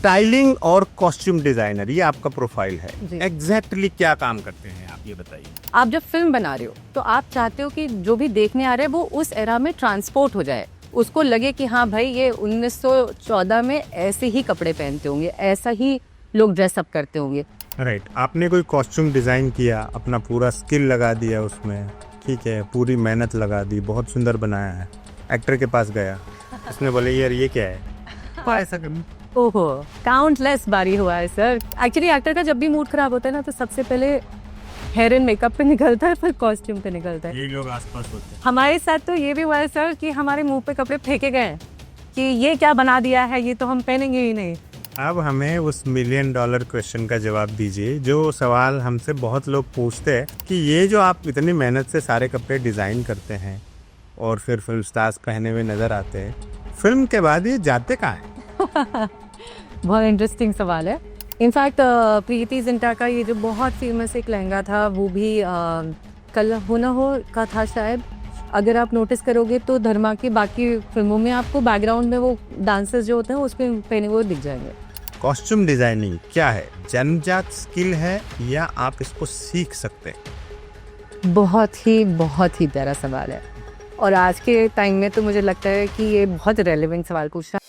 Styling और costume designer, ये आपका प्रोफाइल है। जी। एग्जैक्टली क्या काम करते हैं आप, ये बताइए। आप जब फिल्म बना रहे हो तो आप चाहते हो कि जो भी देखने आ रहा है वो उस एरा में ट्रांसपोर्ट हो जाए, उसको लगे कि हाँ भाई ये 1914 में ऐसे ही कपड़े पहनते होंगे, ऐसा ही लोग ड्रेसअप करते होंगे। राइट, आपने कोई कॉस्ट्यूम डिजाइन किया, अपना पूरा स्किल लगा दिया उसमें, ठीक है, पूरी मेहनत लगा दी, बहुत सुंदर बनाया है। एक्टर के पास गया, उसने बोले यार ये क्या है, ऐसा करना। ओहो, काउंटलेस बारी हुआ है सर। एक्चुअली एक्टर का जब भी मूड खराब होता है ना तो सबसे पहले हेयर एंड मेकअप पे निकलता है, फिर कॉस्ट्यूम पे निकलता है। ये लोग आसपास होते हैं। हमारे साथ तो ये भी हुआ है सर कि हमारे मुंह पे कपड़े फेंके गए हैं कि ये क्या बना दिया है, ये तो हम पहनेंगे ही नहीं। अब हमें उस $1 मिलियन क्वेश्चन का जवाब दीजिए, जो सवाल हमसे बहुत लोग पूछते हैं कि ये जो आप इतनी मेहनत से सारे कपड़े डिज़ाइन करते हैं और फिर फिल्म स्टार्स पहने हुए नज़र आते हैं, फिल्म के बाद ये जाते कहाँ हैं? बहुत इंटरेस्टिंग सवाल है। इनफैक्ट प्रीति जिंटा का ये जो बहुत फेमस एक लहंगा था वो भी कल हो ना हो का था शायद। अगर आप नोटिस करोगे तो धर्मा की बाकी फिल्मों में आपको बैकग्राउंड में वो डांसर्स जो होते हैं उसमें पहने हुए दिख जाएंगे। कॉस्ट्यूम डिजाइनिंग क्या है, जन्मजात स्किल है या आप इसको सीख सकते हैं? बहुत ही प्यारा सवाल है और आज के टाइम में तो मुझे लगता है कि ये बहुत रेलेवेंट सवाल पूछ रहा है।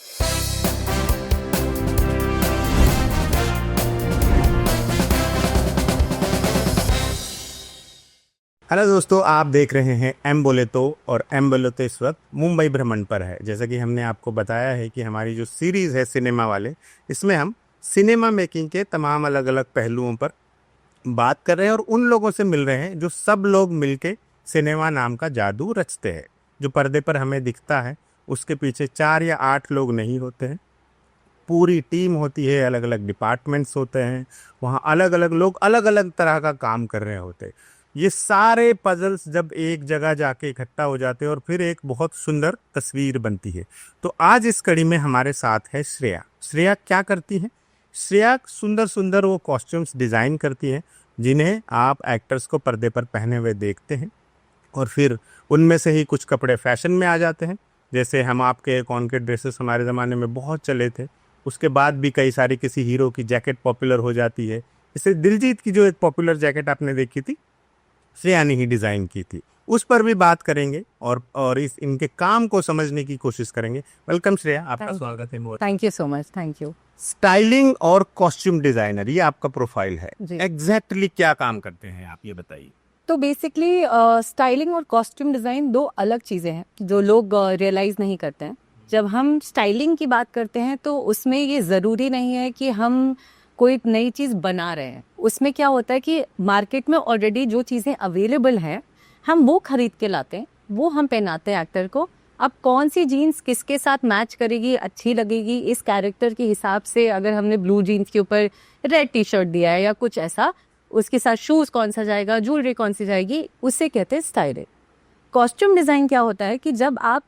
हेलो दोस्तों, आप देख रहे हैं एम बोले तो, और एम बोले तो इस वक्त मुंबई भ्रमण पर है। जैसा कि हमने आपको बताया है कि हमारी जो सीरीज़ है सिनेमा वाले, इसमें हम सिनेमा मेकिंग के तमाम अलग अलग पहलुओं पर बात कर रहे हैं और उन लोगों से मिल रहे हैं जो सब लोग मिलके सिनेमा नाम का जादू रचते हैं। जो पर्दे पर हमें दिखता है उसके पीछे 4 या 8 लोग नहीं होते हैं, पूरी टीम होती है, अलग अलग डिपार्टमेंट्स होते हैं, वहाँ अलग अलग लोग अलग अलग तरह का काम कर रहे होते हैं। ये सारे पजल्स जब एक जगह जाके इकट्ठा हो जाते हैं और फिर एक बहुत सुंदर तस्वीर बनती है। तो आज इस कड़ी में हमारे साथ है श्रेया। श्रेया क्या करती है? श्रेया सुंदर सुंदर वो कॉस्ट्यूम्स डिज़ाइन करती है जिन्हें आप एक्टर्स को पर्दे पर पहने हुए देखते हैं और फिर उनमें से ही कुछ कपड़े फैशन में आ जाते हैं। जैसे हम आपके कौन के ड्रेसेस हमारे ज़माने में बहुत चले थे, उसके बाद भी कई सारी किसी हीरो की जैकेट पॉपुलर हो जाती है। जैसे दिलजीत की जो एक पॉपुलर जैकेट आपने देखी थी, श्रेया ने ही डिज़ाइन की थी, उस पर भी बात करेंगे और इस इनके काम को समझने की कोशिश करेंगे। वेलकम श्रेया, आपका स्वागत है। Thank you so much. Thank you. Styling और कॉस्ट्यूम डिजाइनर, ये आपका प्रोफाइल है। जी। एग्जैक्टली क्या काम करते हैं आप, ये बताइए। तो बेसिकली स्टाइलिंग और कॉस्ट्यूम डिज़ाइन दो अलग चीज़ें हैं जो लोग रियलाइज़ नहीं करते हैं। जब हम स्टाइलिंग की बात करते हैं तो उसमें ये ज़रूरी नहीं है कि हम कोई नई चीज़ बना रहे हैं। उसमें क्या होता है कि मार्केट में ऑलरेडी जो चीज़ें अवेलेबल हैं हम वो खरीद के लाते हैं, वो हम पहनाते हैं एक्टर को। अब कौन सी जीन्स किसके साथ मैच करेगी, अच्छी लगेगी, इस कैरेक्टर के हिसाब से अगर हमने ब्लू जीन्स के ऊपर रेड टी शर्ट दिया है या कुछ ऐसा, उसके साथ शूज़ कौन सा जाएगा, ज्वेलरी कौन सी जाएगी, उससे कहते हैं स्टाइलिंग। कॉस्ट्यूम डिज़ाइन क्या होता है कि जब आप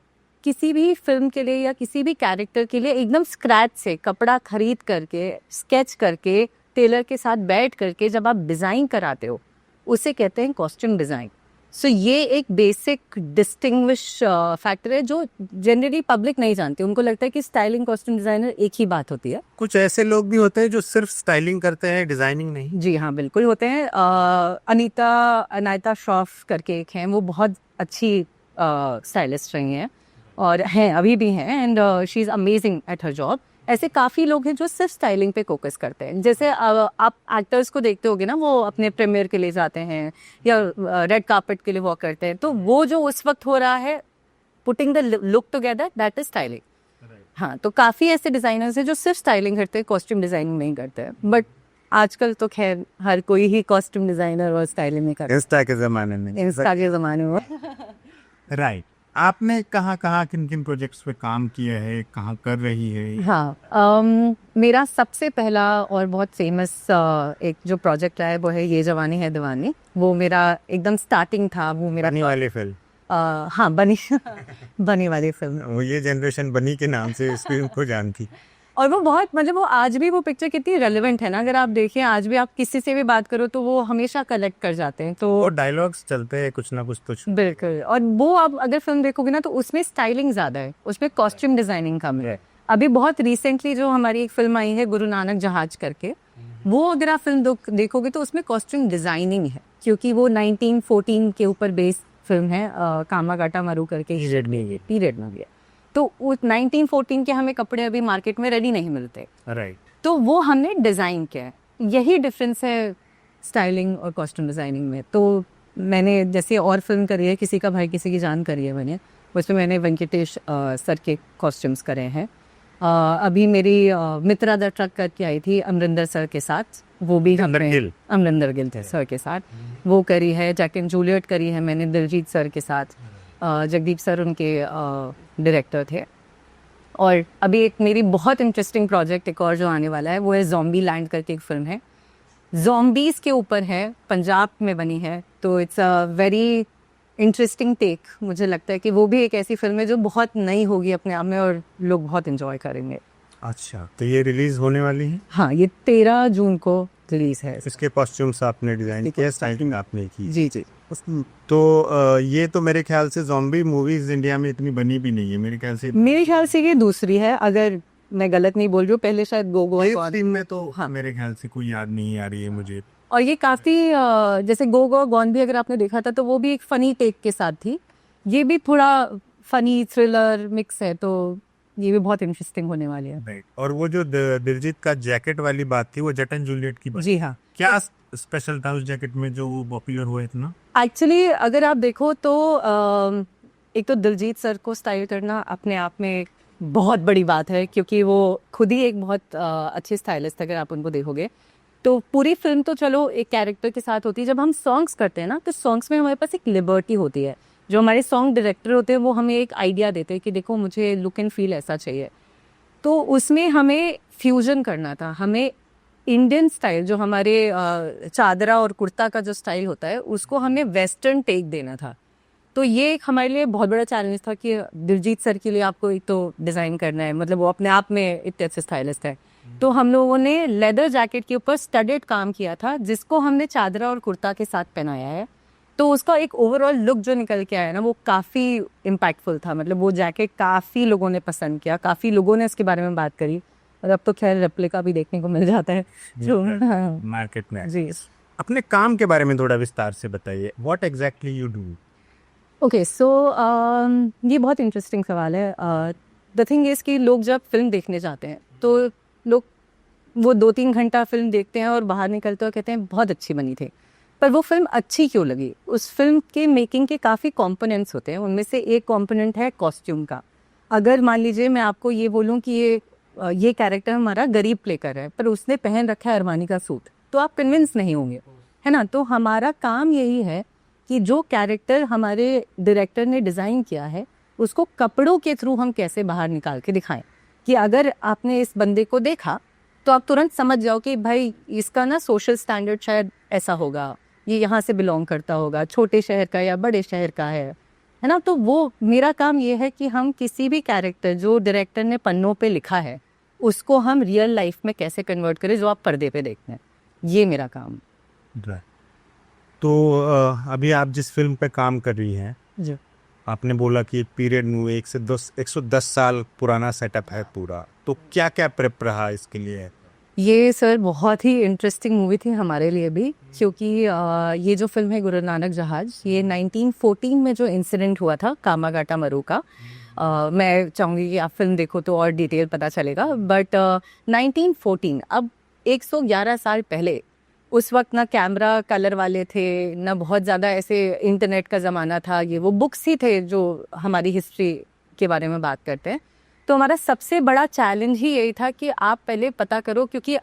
किसी भी फिल्म के लिए या किसी भी कैरेक्टर के लिए एकदम स्क्रैच से कपड़ा खरीद करके, स्केच करके, टेलर के साथ बैठ करके जब आप डिज़ाइन कराते हो, उसे कहते हैं कॉस्ट्यूम डिज़ाइन। सो ये एक बेसिक डिस्टिंग्विश फैक्टर है जो जनरली पब्लिक नहीं जानती। उनको लगता है कि स्टाइलिंग कॉस्ट्यूम डिज़ाइनर एक ही बात होती है। कुछ ऐसे लोग भी होते हैं जो सिर्फ स्टाइलिंग करते हैं, डिजाइनिंग नहीं। जी हाँ, बिल्कुल होते हैं। अनीता श्रॉफ करके एक हैं, वो बहुत अच्छी स्टाइलिस्ट रही हैं और हैं, अभी भी हैं, and she is amazing at her job. ऐसे काफ़ी लोग हैं जो सिर्फ स्टाइलिंग पे फोकस करते हैं। जैसे आप एक्टर्स को देखते होगे ना, वो अपने प्रीमियर के लिए जाते हैं या रेड कार्पेट के लिए वॉक करते हैं, तो वो जो उस वक्त हो रहा है, putting the look together, that is styling. हाँ, तो काफ़ी ऐसे डिज़ाइनर्स हैं जो सिर्फ स्टाइलिंग करते हैं, कॉस्ट्यूम डिज़ाइनिंग नहीं करते हैं। बट आजकल तो खैर हर कोई ही कॉस्ट्यूम डिज़ाइनर और स्टाइलिंग नहीं करता, इंस्टा के ज़माने में। इंस्टा के ज़माने में। राइट, आपने कहाँ किन किन प्रोजेक्ट्स पे काम किया है, कहाँ कर रही है? हाँ, मेरा सबसे पहला और बहुत फेमस एक जो प्रोजेक्ट है वो है ये जवानी है दीवानी। वो मेरा एकदम स्टार्टिंग था। वो मेरा बनी वाली फिल्म। हाँ, बनी वाली फिल्म। वो ये जनरेशन बनी के नाम से इस फिल्म को जानती। और वो बहुत, मतलब वो आज भी वो पिक्चर कितनी रेलेवेंट है ना। अगर आप देखें आज भी आप किसी से भी बात करो तो वो हमेशा कलेक्ट कर जाते हैं। तो और डायलॉग्स चलते हैं कुछ ना कुछ तो। बिल्कुल। और वो आप अगर फिल्म देखोगे ना तो उसमें स्टाइलिंग ज़्यादा है, उसमें कॉस्ट्यूम डिज़ाइनिंग कम है। अभी बहुत रिसेंटली जो हमारी एक फिल्म आई है गुरु नानक जहाज करके, वो अगर आप फिल्म देखोगे तो उसमें कॉस्ट्यूम डिजाइनिंग है, क्योंकि वो 1914 के ऊपर बेस्ड फिल्म है, कामागाटा मारू करके पीरियड में भी है। तो उस 1914 के हमें कपड़े अभी मार्केट में रेडी नहीं मिलते, राइट। तो वो हमने डिज़ाइन किया है। यही डिफरेंस है स्टाइलिंग और कॉस्ट्यूम डिज़ाइनिंग में। तो मैंने जैसे और फिल्म करी है, किसी का भाई किसी की जान करी है मैंने, उसमें मैंने वेंकटेश सर के कॉस्ट्यूम्स करे हैं। अभी मेरी मित्रा द ट्रक करके आई थी अमरिंदर सर के साथ, वो भी हमने अमरिंदर गिल थे सर के साथ वो करी है। जैक एंड जूलियट करी है मैंने दिलजीत सर के साथ, जगदीप सर उनके डायरेक्टर थे। और अभी एक मेरी बहुत इंटरेस्टिंग प्रोजेक्ट एक और जो आने वाला है वो है ज़ॉम्बी लैंड करके एक फिल्म है, ज़ॉम्बीज़ के ऊपर है, पंजाब में बनी है। तो it's a very interesting take. मुझे लगता है कि वो भी एक ऐसी फिल्म है जो बहुत नई होगी अपने आप में और लोग बहुत एंजॉय करेंगे। अच्छा, तो ये रिलीज होने वाली है? हाँ, ये 13 जून को रिलीज है। इसके कॉस्ट्यूम्स आपने डिजाइन किया, स्टाइलिंग आपने की? जी जी। तो ये तो मेरे ख्याल से ज़ॉम्बी मूवीज इंडिया में इतनी बनी भी नहीं है मेरे ख्याल से ये दूसरी है, अगर मैं गलत नहीं बोल रही हूँ। पहले शायद गोगो में तो हाँ, मेरे ख्याल से कोई याद नहीं आ रही है मुझे। और ये काफ़ी जैसे गोगो गॉन भी अगर आपने देखा था तो वो भी एक फ़नी टेक के साथ थी, ये भी थोड़ा फ़नी थ्रिलर मिक्स है, तो ये भी बहुत इंटरेस्टिंग होने वाली है। राइट। और वो जो दिलजीत का जैकेट वाली बात थी वो जट एंड जूलियट की बात? जी हाँ। क्या स्पेशल था उस जैकेट में जो वो पॉपुलर हुआ इतना? एक्चुअली अगर आप देखो तो एक तो दिलजीत सर को स्टाइल करना अपने आप में बहुत बड़ी बात है, क्योंकि वो खुद ही एक बहुत अच्छे स्टाइलिस्ट अगर आप उनको देखोगे तो पूरी फिल्म तो चलो एक कैरेक्टर के साथ होती है। जब हम सॉन्ग्स करते हैं ना तो सॉन्ग्स में हमारे पास एक लिबर्टी होती है, जो हमारे सॉन्ग डायरेक्टर होते हैं वो हमें एक आइडिया देते हैं कि देखो मुझे लुक एंड फील ऐसा चाहिए। तो उसमें हमें फ्यूजन करना था, हमें इंडियन स्टाइल जो हमारे चादरा और कुर्ता का जो स्टाइल होता है उसको हमें वेस्टर्न टेक देना था। तो ये एक हमारे लिए बहुत बड़ा चैलेंज था कि दिलजीत सर के लिए आपको एक तो डिज़ाइन करना है, मतलब वो अपने आप में इतने अच्छे स्टाइलिस्ट है। तो हम लोगों ने लेदर जैकेट के ऊपर स्टडेड काम किया था, जिसको हमने चादरा और कुर्ता के साथ पहनाया है। तो उसका एक ओवरऑल लुक जो निकल के आया ना वो काफ़ी इम्पैक्टफुल था। मतलब वो जैकेट काफ़ी लोगों ने पसंद किया, काफ़ी लोगों ने इसके बारे में बात करी, और अब तो खैर रेप्लिका भी देखने को मिल जाता है जो मार्केट में। जी। अपने काम के बारे में थोड़ा विस्तार से बताइए, what exactly you do? Okay, so ये बहुत इंटरेस्टिंग सवाल है। द थिंग इज़ कि लोग जब फिल्म देखने जाते हैं तो लोग वो 2-3 घंटा फिल्म देखते हैं और बाहर निकलते हैं और कहते हैं बहुत अच्छी बनी थी। पर वो फिल्म अच्छी क्यों लगी? उस फिल्म के मेकिंग के काफ़ी कंपोनेंट्स होते हैं, उनमें से एक कंपोनेंट है कॉस्ट्यूम का। अगर मान लीजिए मैं आपको ये बोलूँ कि ये कैरेक्टर हमारा गरीब प्ले कर रहा है पर उसने पहन रखा है अरमानी का सूट, तो आप कन्विंस नहीं होंगे, है ना? तो हमारा काम यही है कि जो कैरेक्टर हमारे डायरेक्टर ने डिज़ाइन किया है उसको कपड़ों के थ्रू हम कैसे बाहर निकाल के दिखाएं, कि अगर आपने इस बंदे को देखा तो आप तुरंत समझ जाओ कि भाई इसका ना सोशल स्टैंडर्ड शायद ऐसा होगा, ये यहाँ से बिलोंग करता होगा, छोटे शहर का या बड़े शहर का है ना? तो वो मेरा काम ये है कि हम किसी भी कैरेक्टर जो डायरेक्टर ने पन्नों पे लिखा है उसको हम रियल लाइफ में कैसे कन्वर्ट करें जो आप पर्दे पे देखते हैं, ये मेरा काम। तो अभी आप जिस फिल्म पे काम कर रही हैं जी, आपने बोला कि पीरियड मूवी 110 साल पुराना सेटअप है पूरा, तो क्या क्या प्रेप रहा इसके लिए? ये सर बहुत ही इंटरेस्टिंग मूवी थी हमारे लिए भी, क्योंकि ये जो फिल्म है गुरु नानक जहाज, ये 1914 में जो इंसिडेंट हुआ था कामागाटा मरू का, मैं चाहूँगी कि आप फिल्म देखो तो और डिटेल पता चलेगा। बट 1914, अब 111 साल पहले, उस वक्त ना कैमरा कलर वाले थे, ना बहुत ज़्यादा ऐसे इंटरनेट का ज़माना था, ये वो बुक्स ही थे जो हमारी हिस्ट्री के बारे में बात करते हैं। तो हमारा सबसे बड़ा चैलेंज ही यही था कि आप पहले पता करो, क्योंकि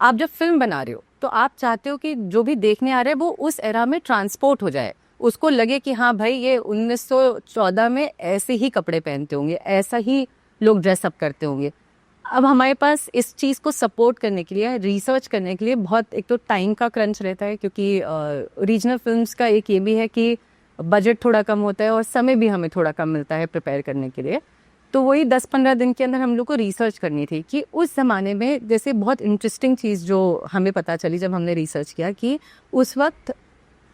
आप जब फिल्म बना रहे हो तो आप चाहते हो कि जो भी देखने आ रहा है वो उस एरा में ट्रांसपोर्ट हो जाए, उसको लगे कि हाँ भाई ये 1914 में ऐसे ही कपड़े पहनते होंगे, ऐसा ही लोग ड्रेसअप करते होंगे। अब हमारे पास इस चीज़ को सपोर्ट करने के लिए, रिसर्च करने के लिए बहुत एक तो टाइम का क्रंच रहता है, क्योंकि रीजनल फिल्म्स का एक ये भी है कि बजट थोड़ा कम होता है और समय भी हमें थोड़ा कम मिलता है प्रिपेयर करने के लिए। तो वही 10-15 दिन के अंदर हम लोग को रिसर्च करनी थी कि उस ज़माने में, जैसे बहुत इंटरेस्टिंग चीज़ जो हमें पता चली जब हमने रिसर्च किया, कि उस वक्त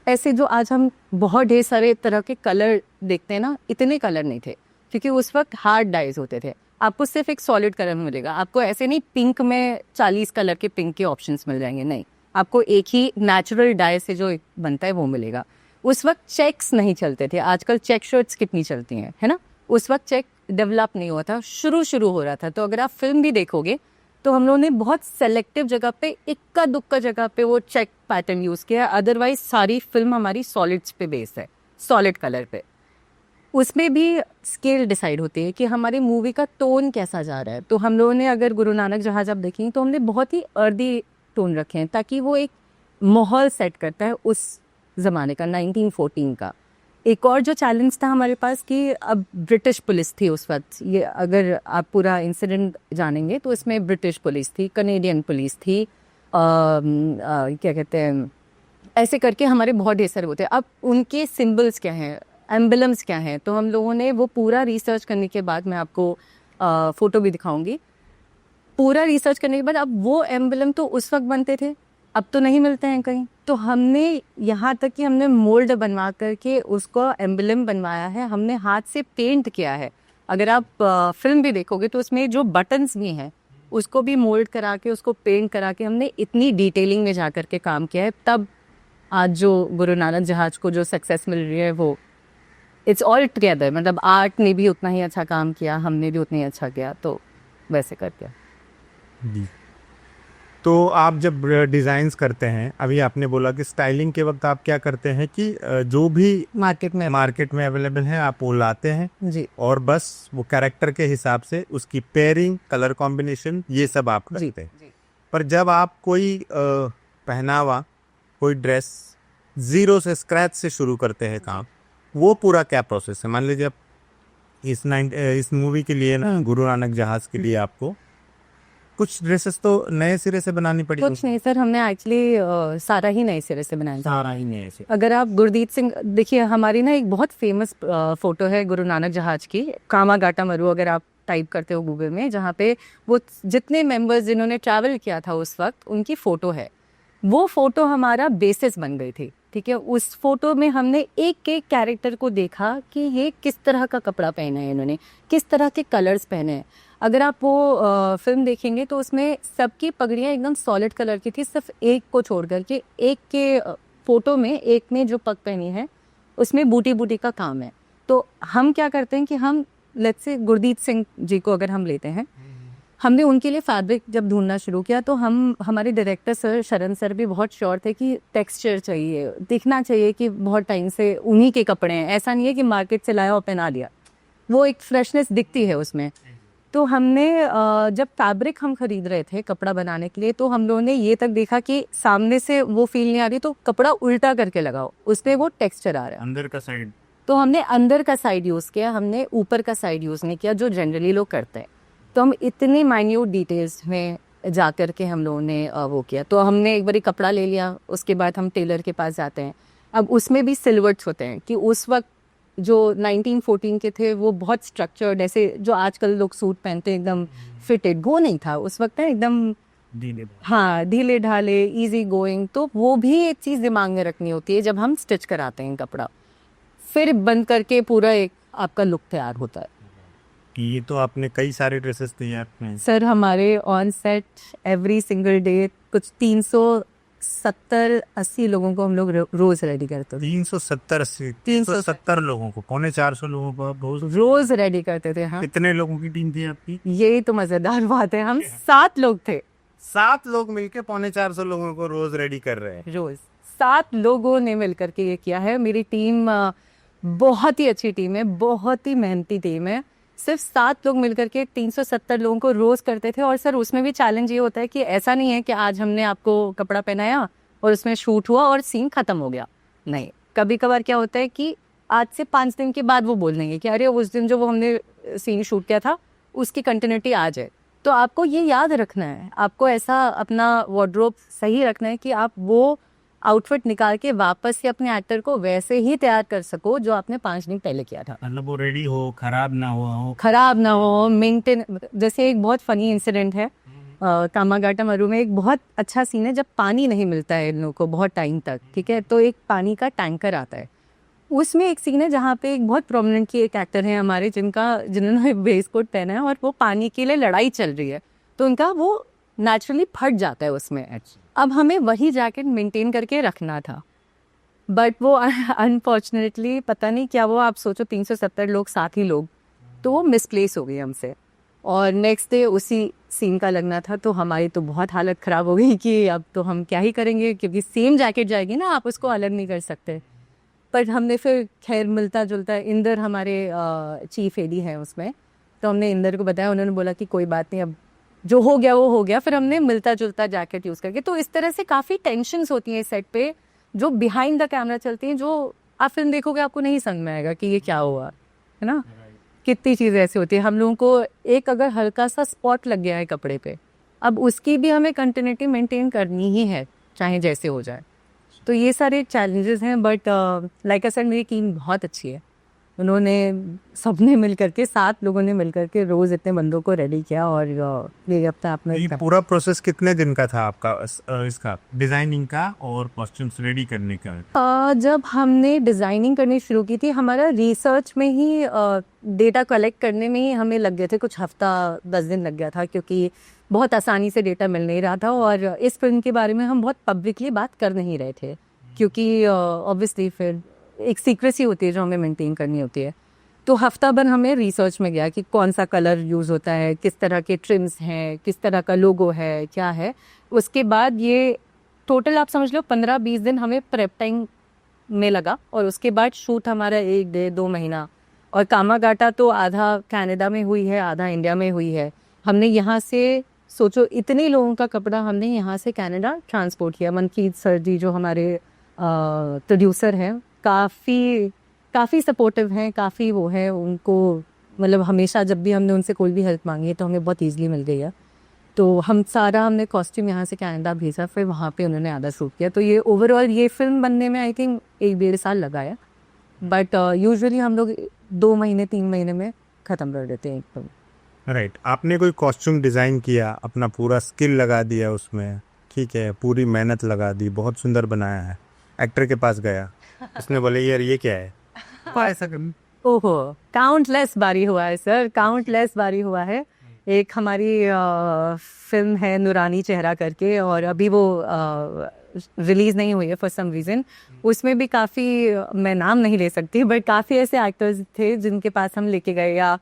ऐसे जो आज हम बहुत ढेर सारे तरह के कलर देखते हैं ना, इतने कलर नहीं थे, क्योंकि उस वक्त हार्ड डाइज होते थे। आपको सिर्फ एक सॉलिड कलर मिलेगा। आपको ऐसे नहीं पिंक में 40 कलर के पिंक के ऑप्शंस मिल जाएंगे, नहीं, आपको एक ही नेचुरल डाई से जो बनता है वो मिलेगा। उस वक्त चेक्स नहीं चलते थे, आजकल चेक शर्ट्स कितनी चलती हैं, है ना। उस वक्त चेक डेवलप नहीं हुआ था, शुरू हो रहा था। तो अगर आप फिल्म भी देखोगे तो हम लोगों ने बहुत सेलेक्टिव जगह पे, इक्का दुक्का जगह पे वो चेक पैटर्न यूज किया, अदरवाइज सारी फिल्म हमारी सॉलिड्स पे बेस है, सॉलिड कलर पे। उसमें भी स्केल डिसाइड होती है कि हमारी मूवी का टोन कैसा जा रहा है। तो हम लोगों ने अगर गुरु नानक जहाज आप देखेंगे तो हमने बहुत ही अर्दी टोन रखे हैं, ताकि वो एक माहौल सेट करता है उस ज़माने का, 1914 का। एक और जो चैलेंज था हमारे पास कि अब ब्रिटिश पुलिस थी उस वक्त, ये अगर आप पूरा इंसिडेंट जानेंगे तो इसमें ब्रिटिश पुलिस थी, कनेडियन पुलिस थी, क्या कहते हैं, ऐसे करके हमारे बहुत ढेर सारे होते हैं। अब उनके सिंबल्स क्या हैं, एम्बलम्स क्या हैं, तो हम लोगों ने वो पूरा रिसर्च करने के बाद, मैं आपको फ़ोटो भी दिखाऊंगी, पूरा रिसर्च करने के बाद अब वो एम्बलम तो उस वक्त बनते थे, अब तो नहीं मिलते हैं कहीं। तो हमने यहाँ तक कि हमने मोल्ड बनवा करके उसको एम्बलम बनवाया है, हमने हाथ से पेंट किया है। अगर आप फिल्म भी देखोगे तो उसमें जो बटन्स भी हैं उसको भी मोल्ड करा के, उसको पेंट करा के हमने इतनी डिटेलिंग में जा करके काम किया है। तब आज जो गुरु नानक जहाज को जो सक्सेस मिल रही है वो इट्स ऑल टुगेदर, मतलब आर्ट ने भी उतना ही अच्छा काम किया, हमने भी उतना ही अच्छा किया, तो वैसे करके। जी। तो आप जब डिज़ाइंस करते हैं, अभी आपने बोला कि स्टाइलिंग के वक्त आप क्या करते हैं कि जो भी मार्केट में अवेलेबल है आप वो लाते हैं जी और बस वो कैरेक्टर के हिसाब से उसकी पेयरिंग, कलर कॉम्बिनेशन, ये सब आप करते हैं। जी। पर जब आप कोई पहनावा, कोई ड्रेस ज़ीरो से, स्क्रैच से शुरू करते हैं काम, वो पूरा क्या प्रोसेस है? मान लीजिए इस मूवी के लिए ना, गुरु नानक जहाज के लिए आपको कुछ ड्रेसेस तो नए सिरे से बनानी पड़ी। कुछ नहीं सर, हमने एक्चुअली सारा ही नए सिरे से बनाया था। सारा ही नए से। अगर आप गुरदीप सिंह देखिए, हमारी ना एक बहुत फेमस फोटो है गुरु नानक जहाज की, कामा गाटा मरु, अगर आप टाइप करते हो गूगल में, जहाँ पे वो जितने मेंबर्स जिन्होंने ट्रैवल किया था उस वक्त उनकी फ़ोटो है। वो फ़ोटो हमारा बेसिस बन गई थी, ठीक है। उस फोटो में हमने एक एक कैरेक्टर को देखा कि ये किस तरह का कपड़ा पहना है इन्होंने, किस तरह के कलर्स पहने हैं। अगर आप वो फिल्म देखेंगे तो उसमें सबकी पगड़ियाँ एकदम सॉलिड कलर की थी, सिर्फ एक को छोड़ करके। एक के फोटो में एक ने जो पग पहनी है उसमें बूटी बूटी का काम है। तो हम क्या करते हैं कि हम लेट्स से गुरदीप सिंह जी को अगर हम लेते हैं, हमने उनके लिए फैब्रिक जब ढूंढना शुरू किया तो हमारे डायरेक्टर सर शरण सर भी बहुत श्योर थे कि टेक्सचर चाहिए, दिखना चाहिए कि बहुत टाइम से उन्हीं के कपड़े हैं, ऐसा नहीं है कि मार्केट से लाया और पहना लिया, वो एक फ्रेशनेस दिखती है उसमें। तो हमने जब फैब्रिक हम खरीद रहे थे कपड़ा बनाने के लिए, तो हम लोगों ने ये तक देखा कि सामने से वो फील नहीं आ रही, तो कपड़ा उल्टा करके लगाओ, उसमें वो टेक्सचर आ रहा है अंदर का साइड। तो हमने अंदर का साइड यूज़ किया, हमने ऊपर का साइड यूज़ नहीं किया जो जनरली लोग करते हैं। तो हम इतनी माइन्यूट डिटेल्स में जा कर के हम लोगों ने वो किया। तो हमने एक बारी कपड़ा ले लिया, उसके बाद हम टेलर के पास जाते हैं। अब उसमें भी सिलवर्ट्स होते हैं कि उस वक्त जो 1914 के थे वो बहुत स्ट्रक्चर्ड, ऐसे जो आजकल लोग सूट पहनते हैं एकदम फिटेड, वो नहीं था उस वक्त, है एकदम हाँ ढीले ढाले, इजी गोइंग। तो वो भी एक चीज़ दिमाग में रखनी होती है जब हम स्टिच कराते हैं कपड़ा, फिर बंद करके पूरा एक आपका लुक तैयार होता है। ये तो आपने कई सारे ड्रेसेस तैयार किए हैं सर। हमारे on set every single day कुछ 370-80 लोगों को हम लोग रोज रेडी करते थे। 370 लोगों को, 350 लोगों को आप रोज रेडी करते थे। हाँ। कितने लोगों की टीम थी आपकी? यही तो मजेदार बात है, हम 7 लोग थे। 7 लोग मिलके 450 लोगों को रोज रेडी कर रहे हैं। रोज 7 लोगों ने मिलकर के ये किया है। मेरी टीम बहुत ही अच्छी टीम है, बहुत ही मेहनती टीम है। सिर्फ 7 लोग मिलकर के 370 लोगों को रोज करते थे। और सर उसमें भी चैलेंज ये होता है कि ऐसा नहीं है कि आज हमने आपको कपड़ा पहनाया और उसमें शूट हुआ और सीन खत्म हो गया, नहीं। कभी कभार क्या होता है कि आज से 5 दिन के बाद वो बोल देंगे कि अरे उस दिन जो वो हमने सीन शूट किया था उसकी कंटिन्यूटी आ जाए। तो आपको ये याद रखना है, आपको ऐसा अपना वार्डरोब सही रखना है कि आप वो आउटफिट निकाल के वापस से अपने एक्टर को वैसे ही तैयार कर सको जो आपने 5 दिन पहले किया था। मतलब वो रेडी हो, खराब ना हो, मेंटेन। जैसे एक बहुत फनी इंसिडेंट है कामागाटा मरु में, एक बहुत अच्छा सीन है जब पानी नहीं मिलता है इन लोगों को बहुत टाइम तक, ठीक है। तो एक पानी का टैंकर आता है उसमें एक सीन है जहाँ पे एक बहुत प्रोमिनेंट की एक एक्टर है हमारे जिन्होंने वेस्ट कोट पहना है और वो पानी के लिए लड़ाई चल रही है, तो उनका वो नेचुरली फट जाता है उसमें। अब हमें वही जैकेट मेंटेन करके रखना था, बट वो अनफॉर्चुनेटली पता नहीं क्या, वो आप सोचो 370 लोग, साथी लोग, तो वो मिसप्लेस हो गई हमसे। और नेक्स्ट डे उसी सीन का लगना था, तो हमारी तो बहुत हालत ख़राब हो गई कि अब तो हम क्या ही करेंगे, क्योंकि सेम जैकेट जाएगी ना, आप उसको अलग नहीं कर सकते। पर हमने फिर खैर मिलता जुलता, इंदर हमारे चीफ एडी हैं उसमें, तो हमने इंदर को बताया, उन्होंने बोला कि कोई बात नहीं, अब जो हो गया वो हो गया। फिर हमने मिलता जुलता जैकेट यूज़ करके, तो इस तरह से काफ़ी टेंशन्स होती हैं इस सेट पे, जो बिहाइंड द कैमरा चलती हैं, जो आप फिल्म देखोगे आपको नहीं समझ में आएगा कि ये क्या हुआ, है ना। कितनी चीज़ें ऐसी होती है। हम लोगों को एक अगर हल्का सा स्पॉट लग गया है कपड़े पे, अब उसकी भी हमें कंटिन्यूटी मेंटेन करनी ही है, चाहे जैसे हो जाए। तो ये सारे चैलेंजेस हैं, बट लाइक आई सेड, मेरी टीम बहुत अच्छी है। उन्होंने सबने मिल करके, 7 लोगों ने मिल करके रोज़ इतने बंदों को रेडी किया, और ये हफ्ता आपने ये पूरा प्रोसेस कितने दिन का था आपका, इसका डिजाइनिंग का और कॉस्ट्यूम्स रेडी करने का? जब हमने डिज़ाइनिंग करनी शुरू की थी, हमारा रिसर्च में ही, डेटा कलेक्ट करने में ही हमें लग गए थे कुछ हफ्ता 10 दिन लग गया था, क्योंकि बहुत आसानी से डेटा मिल नहीं रहा था, और इस फिल्म के बारे में हम बहुत पब्लिकली बात कर नहीं रहे थे, क्योंकि ऑब्वियसली फिर एक सीक्रेसी होती है जो हमें मेंटेन करनी होती है। तो हफ्ता भर हमें रिसर्च में गया कि कौन सा कलर यूज़ होता है, किस तरह के ट्रिम्स हैं, किस तरह का लोगो है, क्या है। उसके बाद ये टोटल आप समझ लो 15-20 दिन हमें प्रेप टाइम में लगा, और उसके बाद शूट हमारा 1-2 महीना। और कामागाटा तो आधा कनाडा में हुई है, आधा इंडिया में हुई है। हमने यहाँ से, सोचो इतने लोगों का कपड़ा हमने यहाँ से कनाडा ट्रांसपोर्ट किया। मनकीत सर जी जो हमारे प्रोड्यूसर हैं, काफ़ी सपोर्टिव हैं, काफ़ी वो है, उनको मतलब हमेशा जब भी हमने उनसे कोई भी हेल्प मांगी है तो हमें बहुत ईजिली मिल गई है। तो हमने कॉस्ट्यूम यहाँ से कनाडा भेजा, फिर वहाँ पे उन्होंने आधा शूट किया। तो ये ओवरऑल ये फिल्म बनने में आई थिंक 1-1.5 साल लगा है, बट यूजुअली हम लोग 2 महीने 3 महीने में ख़त्म कर देते हैं एक फिल्म। राइट, आपने कोई कॉस्ट्यूम डिज़ाइन किया, अपना पूरा स्किल लगा दिया उसमें, ठीक है, पूरी मेहनत लगा दी, बहुत सुंदर बनाया है, एक्टर के पास गया, उसने बोले यार ये क्या है, ऐसा कर। ओहो, काउंटलेस बारी हुआ है सर, काउंटलेस बारी हुआ है। एक हमारी फिल्म है नूरानी चेहरा करके, और अभी वो रिलीज़ नहीं हुई है फॉर सम रीज़न। उसमें भी काफ़ी, मैं नाम नहीं ले सकती, बट काफ़ी ऐसे एक्टर्स थे जिनके पास हम लेके गए। या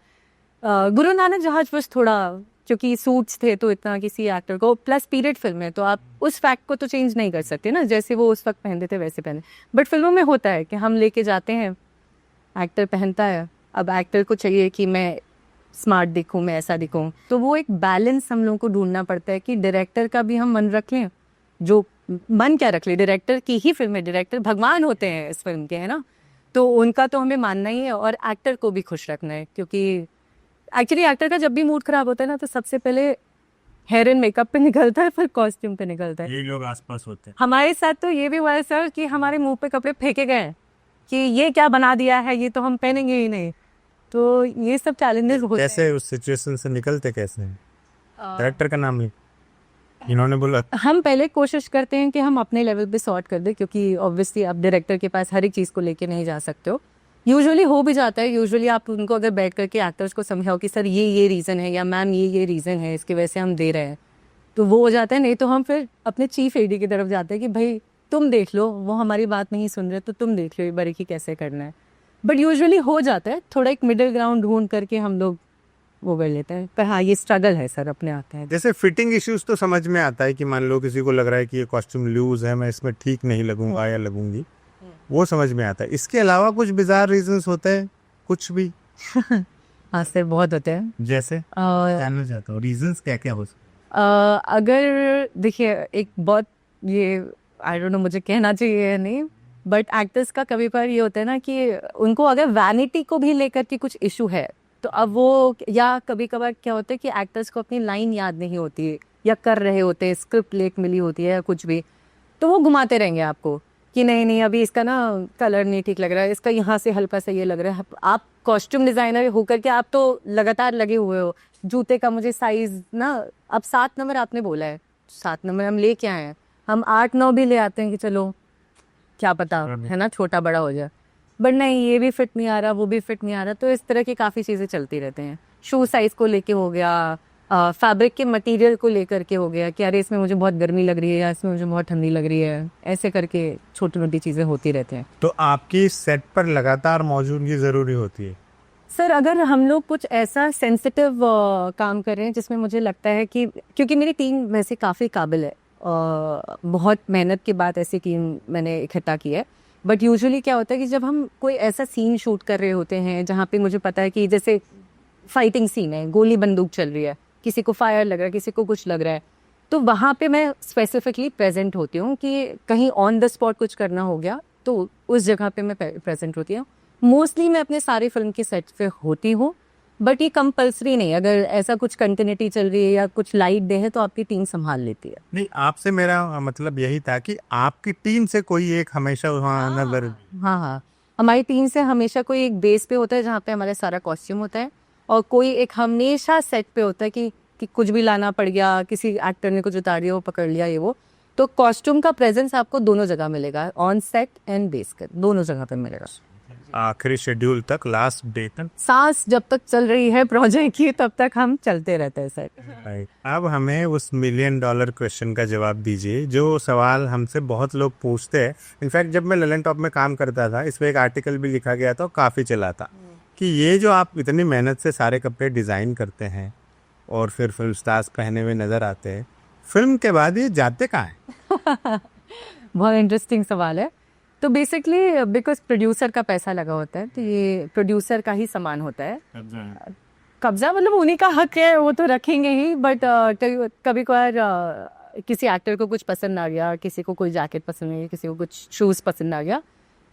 गुरु नानक जहाज बस थोड़ा, क्योंकि सूट्स थे तो इतना किसी एक्टर को, प्लस पीरियड फिल्म है तो आप उस फैक्ट को तो चेंज नहीं कर सकते ना, जैसे वो उस वक्त पहनते थे वैसे पहने। बट फिल्मों में होता है कि हम लेके जाते हैं, एक्टर पहनता है, अब एक्टर को चाहिए कि मैं स्मार्ट दिखूं, मैं ऐसा दिखूं, तो वो एक बैलेंस हम लोगों को ढूंढना पड़ता है कि डायरेक्टर का भी हम मन रख लें, जो मन क्या रख ले, डायरेक्टर की ही फिल्म है, डायरेक्टर भगवान होते हैं इस फिल्म के, है ना, तो उनका तो हमें मानना ही है, और एक्टर को भी खुश रखना है। क्योंकि एक्चुअली एक्टर का जब भी मूड खराब होता है ना, तो सबसे पहले हेयर एंड मेकअप पे निकलता है, फिर कॉस्ट्यूम पे निकलता है। ये लोग आसपास होते हैं। हमारे साथ तो ये भी हुआ है सर कि हमारे मुंह पे कपड़े फेंके गए हैं कि ये क्या बना दिया है, ये तो हम पहनेंगे ही नहीं। तो ये सब चैलेंजेस होते हैं। कैसे उस सिचुएशन से निकलते कैसे हैं? डायरेक्टर का नाम है, इन्होंने बोला। हम पहले कोशिश करते हैं कि हम अपने लेवल पे सॉर्ट कर दें, क्योंकि ऑब्वियसली आप डायरेक्टर के पास हर एक चीज़ को लेके नहीं जा सकते हो। यूजुअली हो भी जाता है, यूजुअली आप उनको अगर बैठ करके एक्टर्स को समझाओ कि सर ये रीज़न है, या मैम ये रीज़न है, इसकी वजह से हम दे रहे हैं, तो वो हो जाता है। नहीं तो हम फिर अपने चीफ एडी की तरफ जाते हैं कि भाई तुम देख लो, वो हमारी बात नहीं सुन रहे, तो तुम देख लो एक बार कि कैसे करना है। बट यूजुअली हो जाता है, थोड़ा एक मिडिल ग्राउंड ढूंढ करके हम लोग वो कर लेते हैं। पर हाँ, ये स्ट्रगल है सर, अपने आते हैं। जैसे फिटिंग इश्यूज तो समझ में आता है कि मान लो किसी को लग रहा है कि ये कॉस्ट्यूम लूज है, मैं इसमें ठीक नहीं लगूंगा या लगूंगी, वो समझ में आता है। इसके अलावा कुछ बिजार रीजंस होते हैं, कुछ भी? हाँ सर, बहुत होते हैं। जैसे जानना चाहता हूँ रीजंस क्या क्या हो सकते अगर देखिए, एक बहुत, ये आई डोंट नो मुझे कहना चाहिए या नहीं, बट एक्टर्स का कभी बार ये होता है ना कि उनको अगर वैनिटी को भी लेकर के कुछ इशू है, तो अब वो, या कभी कभार क्या होता है कि एक्टर्स को अपनी लाइन याद नहीं होती है, या कर रहे होते हैं, स्क्रिप्ट लेट मिली होती है या कुछ भी, तो वो घुमाते रहेंगे आपको कि नहीं नहीं अभी इसका ना कलर नहीं ठीक लग रहा है, इसका यहाँ से हल्का सा ये लग रहा है। आप कॉस्ट्यूम डिज़ाइनर होकर के आप तो लगातार लगे हुए हो। जूते का मुझे साइज़ ना, अब 7 नंबर आपने बोला है, 7 नंबर हम ले के आए हैं, हम 8-9 भी ले आते हैं कि चलो क्या पता, है ना, छोटा बड़ा हो जाए। बट नहीं ये भी फिट नहीं आ रहा, वो भी फिट नहीं आ रहा, तो इस तरह की काफ़ी चीज़ें चलती रहते हैं। शू साइज़ को लेके हो गया, फैब्रिक के मटेरियल को लेकर के हो गया कि अरे इसमें मुझे बहुत गर्मी लग रही है या इसमें मुझे बहुत ठंडी लग रही है, ऐसे करके छोटी मोटी चीज़ें होती रहती हैं। तो आपकी सेट पर लगातार मौजूदगी ज़रूरी होती है। सर अगर हम लोग कुछ ऐसा सेंसिटिव काम कर रहे हैं जिसमें मुझे लगता है कि, क्योंकि मेरी टीम वैसे काफ़ी काबिल है, बहुत मेहनत के बाद ऐसी टीम मैंने इकट्ठा की है, बट यूजुअली क्या होता है कि जब हम कोई ऐसा सीन शूट कर रहे होते हैं जहाँ पे मुझे पता है कि जैसे फाइटिंग सीन है, गोली बंदूक चल रही है, किसी को फायर लग रहा है, किसी को कुछ लग रहा है, तो वहाँ पे मैं स्पेसिफिकली प्रेजेंट होती हूँ कि कहीं ऑन द स्पॉट कुछ करना हो गया तो उस जगह पे मैं प्रेजेंट होती हूँ। मोस्टली मैं अपने सारे फिल्म के सेट पे होती हूँ, बट ये कंपल्सरी नहीं, अगर ऐसा कुछ कंटिन्यूटी चल रही है या कुछ लाइट डे है तो आपकी टीम संभाल लेती है। नहीं, आपसे मेरा मतलब यही था कि आपकी टीम से कोई एक हमेशा वहाँ नजर। हाँ हाँ, हमारी टीम से हमेशा कोई एक बेस पे होता है जहाँ पे हमारा सारा कॉस्ट्यूम होता है, और कोई एक हमेशा सेट पे होता है कि कुछ भी लाना पड़ गया, किसी एक्टर ने कुछ उतार दिया, वो पकड़ लिया, ये वो, तो कॉस्ट्यूम का प्रेजेंस आपको दोनों जगह मिलेगा, ऑन सेट एंड बेस कर, दोनों जगह पे मिलेगा। आखिरी शेड्यूल तक, लास्ट डे तक, सांस जब तक चल रही है प्रोजेक्ट की तब तक हम चलते रहते हैं सर। अब हमें उस $1 मिलियन क्वेश्चन का जवाब दीजिए, जो सवाल हमसे बहुत लोग पूछते हैं। इनफैक्ट जब मैं ललन टॉप में काम करता था, इस पर एक आर्टिकल भी लिखा गया था, काफ़ी चला था, कि ये जो आप इतनी मेहनत से सारे कपड़े डिज़ाइन करते हैं और फिर फिल्म स्टार्स पहने हुए नज़र आते हैं, फिल्म के बाद ये जाते कहाँ हैं? बहुत इंटरेस्टिंग सवाल है। तो बेसिकली बिकॉज प्रोड्यूसर का पैसा लगा होता है, तो ये प्रोड्यूसर का ही सामान होता है। कब्जा मतलब उन्हीं का हक है, वो तो रखेंगे ही, बट कभी कभार किसी एक्टर को कुछ पसंद आ गया, किसी को कोई जैकेट पसंद आ गया, किसी को कुछ शूज़ पसंद आ गया,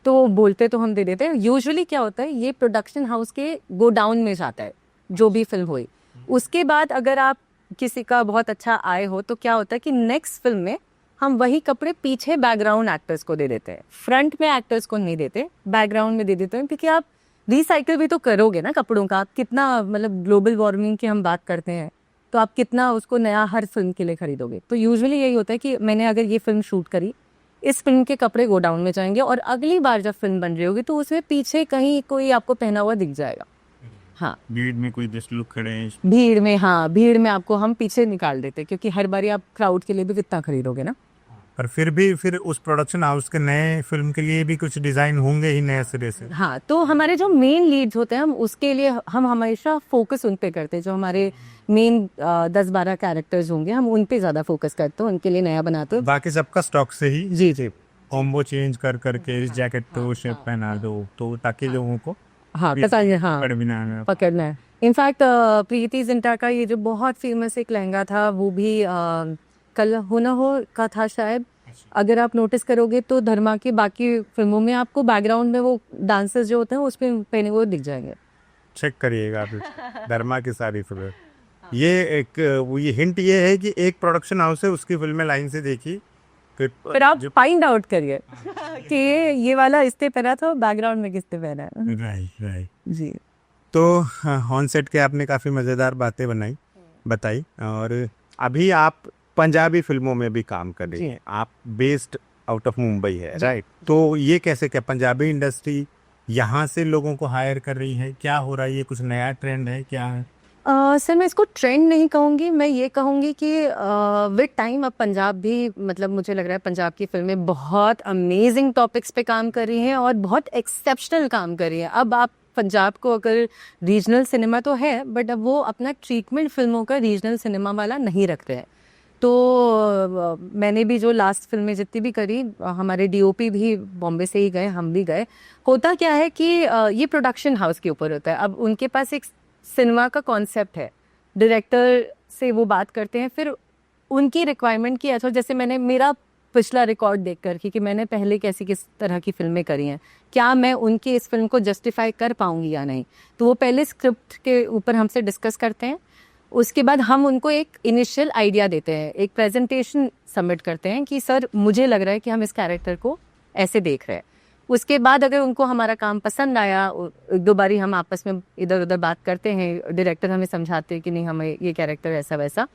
तो बोलते तो हम दे देते हैं। यूजुअली क्या होता है, ये प्रोडक्शन हाउस के गोडाउन में जाता है जो भी फिल्म हुई, उसके बाद अगर आप किसी का बहुत अच्छा आए हो तो क्या होता है कि नेक्स्ट फिल्म में हम वही कपड़े पीछे बैकग्राउंड एक्टर्स को दे देते हैं, फ्रंट में एक्टर्स को नहीं देते, बैकग्राउंड में दे देते हैं, क्योंकि आप रिसाइकिल भी तो करोगे ना कपड़ों का। आप कितना, मतलब ग्लोबल वार्मिंग की हम बात करते हैं, तो आप कितना उसको नया हर फिल्म के लिए खरीदोगे। तो यूजुअली यही होता है कि मैंने अगर ये फिल्म शूट करी, इस फिल्म के कपड़े गोडाउन में जाएंगे, और अगली बार जब फिल्म बन रही होगी तो उसमें पीछे कहीं कोई आपको पहना हुआ दिख जाएगा। हाँ, भीड़ में कोई 10 लोग खड़े हैं, भीड़ में, हाँ भीड़ में आपको हम पीछे निकाल देते, क्योंकि हर बारी आप क्राउड के लिए भी कितना खरीदोगे ना। पर फिर उस प्रोडक्शन हाउस के नए फिल्म के लिए भी कुछ डिज़ाइन होंगे ही नए सिरे से। हाँ, तो हमारे जो मेन लीड्स होते हैं, हम उसके लिए हम हमेशा फोकस उन पे करते हैं। जो हमारे मेन 10-12 कैरेक्टर्स होंगे, हम उन पे ज़्यादा फोकस करते हैं, उनके लिए नया बनाते हैं। बाकी सबका स्टॉक से ही जी जी, कॉम्बो चेंज कर करके इस जैकेट को शेप पहना दो, तो ताकि लोगों को हाँ पता है, हाँ पकड़ भी ना आए। पकड़ना है। इनफैक्ट प्रीति जिंटा का ये जो बहुत फेमस एक लहंगा था, वो भी कल हो ना हो का था शायद। अगर आप नोटिस करोगे तो धर्मा की बाकी फिल्मों में आपको बैकग्राउंड में वो डांसर्स जो होते हैं उस पे पहने हुए दिख जाएंगे। चेक करिएगा फिर धर्मा की सारी फिल्म। ये एक वो ये हिंट ये है कि एक प्रोडक्शन हाउस है, उसकी फिल्में लाइन से देखी, फिर आप फाइंड आउट करिए कि ये वाला इसने पहना था, बैकग्राउंड में किसने पहना है। राइट जी, तो ऑन सेट के आपने काफ़ी मज़ेदार बातें बताई, और अभी आप पंजाबी फिल्मों में भी काम कर रही हैं। आप बेस्ड आउट ऑफ मुंबई है, राइट? तो ये कैसे, क्या पंजाबी इंडस्ट्री यहाँ से लोगों को हायर कर रही है, क्या हो रहा है, ये कुछ नया ट्रेंड है, क्या है? सर मैं इसको ट्रेंड नहीं कहूँगी, मैं ये कहूँगी कि विद टाइम अब पंजाब भी, मतलब मुझे लग रहा है पंजाब की फिल्में बहुत अमेजिंग टॉपिक्स पे काम कर रही हैं और बहुत एक्सेप्शनल काम कर रही हैं। अब आप पंजाब को, अगर रीजनल सिनेमा तो है, बट अब वो अपना ट्रीटमेंट फिल्मों का रीजनल सिनेमा वाला नहीं रख रहे हैं। तो मैंने भी जो लास्ट फिल्में जितनी भी करी, हमारे डीओपी भी बॉम्बे से ही गए, हम भी गए। होता क्या है कि ये प्रोडक्शन हाउस के ऊपर होता है। अब उनके पास एक सिनेमा का कॉन्सेप्ट है, डायरेक्टर से वो बात करते हैं, फिर उनकी रिक्वायरमेंट की, अच्छा जैसे मैंने मेरा पिछला रिकॉर्ड देख कर कि मैंने पहले कैसी किस तरह की फिल्में करी हैं, क्या मैं उनकी इस फिल्म को जस्टिफाई कर पाऊंगी या नहीं, तो वो पहले स्क्रिप्ट के ऊपर हमसे डिस्कस करते हैं। उसके बाद हम उनको एक इनिशियल आइडिया देते हैं, एक प्रेजेंटेशन सबमिट करते हैं कि सर मुझे लग रहा है कि हम इस कैरेक्टर को ऐसे देख रहे हैं। उसके बाद अगर उनको हमारा काम पसंद आया, एक दो बारी हम आपस में इधर उधर बात करते हैं, डायरेक्टर हमें समझाते हैं कि नहीं हमें ये कैरेक्टर ऐसा वैसा।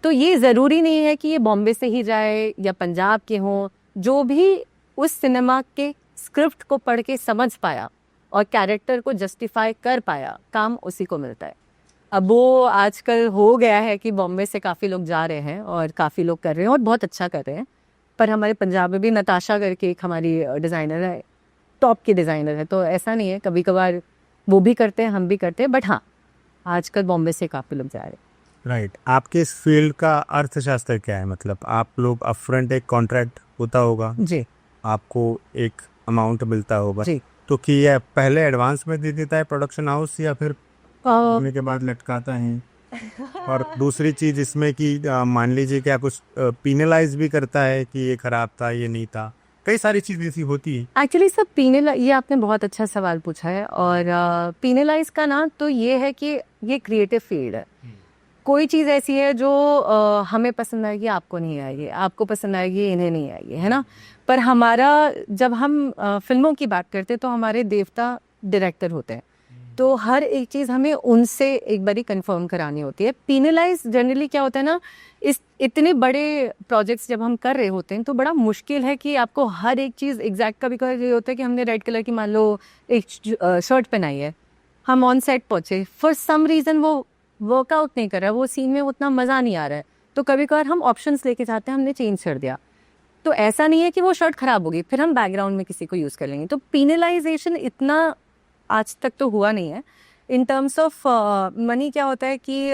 तो ये ज़रूरी नहीं है कि ये बॉम्बे से ही जाए या पंजाब के हों, जो भी उस सिनेमा के स्क्रिप्ट को पढ़ के समझ पाया और कैरेक्टर को जस्टिफाई कर पाया, काम उसी को मिलता है। अब वो आजकल हो गया है कि बॉम्बे से काफ़ी लोग जा रहे हैं और काफ़ी लोग कर रहे हैं और बहुत अच्छा कर रहे हैं। पर हमारे पंजाब में भी नताशा करके एक हमारी डिज़ाइनर है, टॉप की डिज़ाइनर है, तो ऐसा नहीं है, कभी कभार वो भी करते हैं, हम भी करते हैं, बट हाँ आजकल बॉम्बे से काफ़ी लोग जा रहे हैं। राइट। आपके इस फील्ड का अर्थशास्त्र क्या है? मतलब आप लोग अपफ्रंट एक कॉन्ट्रैक्ट होता होगा, जी आपको एक अमाउंट मिलता होगा, जी। तो कि ये पहले एडवांस में दे देता है प्रोडक्शन हाउस या फिर होने के बाद लटकाता है? और दूसरी चीज इसमें कि मान लीजिए कि आप कुछ पीनलाइज भी करता है कि ये खराब था, ये नहीं था, कई सारी चीजें ऐसी होती है। एक्चुअली सब ये आपने बहुत अच्छा सवाल पूछा है। और पीनलाइज का ना तो ये है कि ये क्रिएटिव फील्ड है। कोई चीज़ ऐसी है जो हमें पसंद आएगी, आपको नहीं आएगी, आपको पसंद आएगी, इन्हें नहीं आएगी, है ना। पर हमारा जब हम फिल्मों की बात करते हैं तो हमारे देवता डायरेक्टर होते हैं, तो हर एक चीज़ हमें उनसे एक बारी कंफर्म करानी होती है। पीनलाइज जनरली क्या होता है ना, इस इतने बड़े प्रोजेक्ट्स जब हम कर रहे होते हैं तो बड़ा मुश्किल है कि आपको हर एक चीज़ एग्जैक्ट। कभी कभी ये होता है कि हमने रेड कलर की मान लो एक शर्ट पहनाई है, हम ऑन सेट पहुंचे, फॉर सम रीज़न वो वर्कआउट नहीं कर रहा है, वो सीन में उतना मज़ा नहीं आ रहा है, तो कभी कभार हम ऑप्शंस लेके जाते हैं, हमने चेंज कर दिया, तो ऐसा नहीं है कि वो शर्ट खराब होगी, फिर हम बैकग्राउंड में किसी को यूज़ कर लेंगे। तो पीनलाइजेशन इतना आज तक तो हुआ नहीं है। इन टर्म्स ऑफ मनी क्या होता है कि